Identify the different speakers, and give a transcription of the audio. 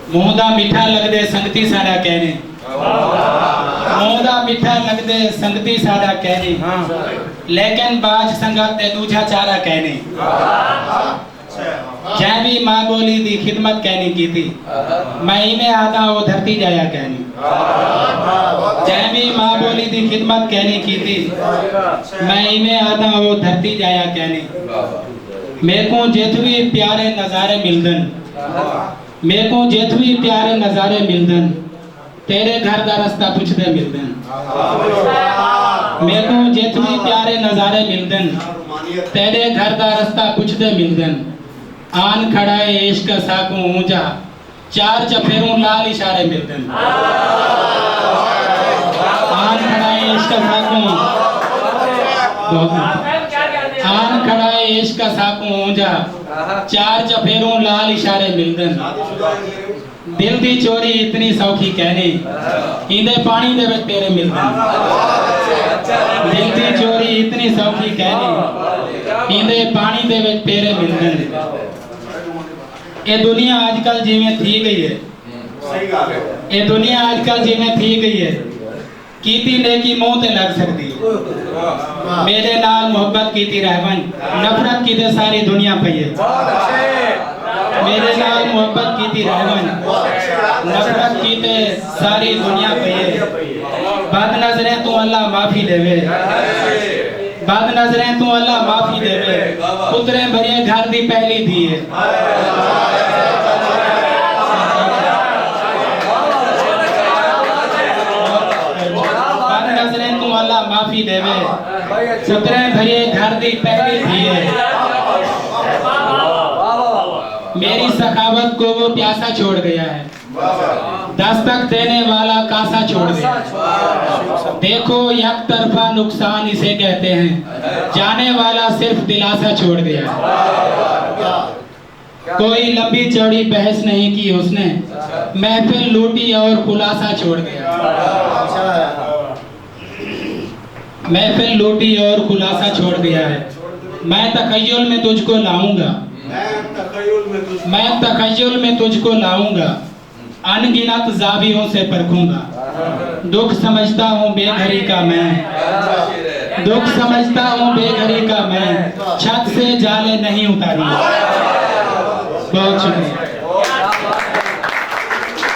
Speaker 1: मूंह दा मिठा लगदे संगती साडा कहने, मूंह दा मिठा लगदे संगती साडा कहने, लेकिन बाज संगत ते दूजा चारा कहने। जै भी माँ बोली दी खिदमत कहनी की थी, मैं में आता वो धरती जाया कहनी। जै भी माँ बोली दी खिदमत कहनी की थी, मैं में आता वो धरती जाया कहनी। मेरे को जेठवी प्यारे नजारे मिलदन, मेरे को जेठवी प्यारे नजारे मिलदन, तेरे घर दा रास्ता पुछदे मिलदन। मेरे को जेठवी प्यारे नजारे मिलदन, तेरे घर दा रास्ता पुछदे मिलदन। आन खड़ाए इश्क साकू ऊंचा, चार चफेरों लाल इशारे मिलदन। आन खड़ाए इश्क साकू, आन खड़ाए इश्क साकू ऊंचा, चार चफेरों लाल इशारे मिलदन। दिल दी चोरी इतनी सौखी कहने, इंदे पानी दे विच तेरे मिलदन। दिल दी चोरी इतनी सौखी कहने, इंदे पानी दे विच तेरे मिलदन। ये दुनिया आजकल जिवें थी गई है,
Speaker 2: सही गल है।
Speaker 1: ये दुनिया आजकल जिवें थी गई है, कीती नेकी मुंह ते लग सकती है। मेरे नाल मोहब्बत कीती रहवन, नफरत कीते सारी दुनिया पई है। मेरे नाल मोहब्बत कीती रहवन, नफरत कीते सारी दुनिया पई है। बद नजरें तू अल्लाह माफी देवे, बद नजरें तू अल्लाह माफी देवे, पुतरे भरिए घर दी पहली दी है। बद नजरें तू अल्लाह माफी देवे, पुतरे भरिए घर दी पहली दी है। मेरी सखावत को वो प्यासा छोड़ गया है, दस्तक देने वाला कासा छोड़ गया। देखो एक तरफा नुकसान इसे कहते हैं, जाने वाला सिर्फ दिलासा छोड़ गया। कोई लंबी चौड़ी बहस नहीं की उसने, महफिल लूटी और खुलासा छोड़ गया। महफिल लूटी और खुलासा छोड़ गया है। मैं तखय्युल में तुझको लाऊंगा, मैं तखय्युल में तुझको लाऊंगा, अनगिनत जावियों से परखूंगा। दुख समझता हूँ बेघरी का मैं, दुख समझता हूँ बेघरी का मैं, छत से जाले नहीं उतारी। बहुत शुक्रिया।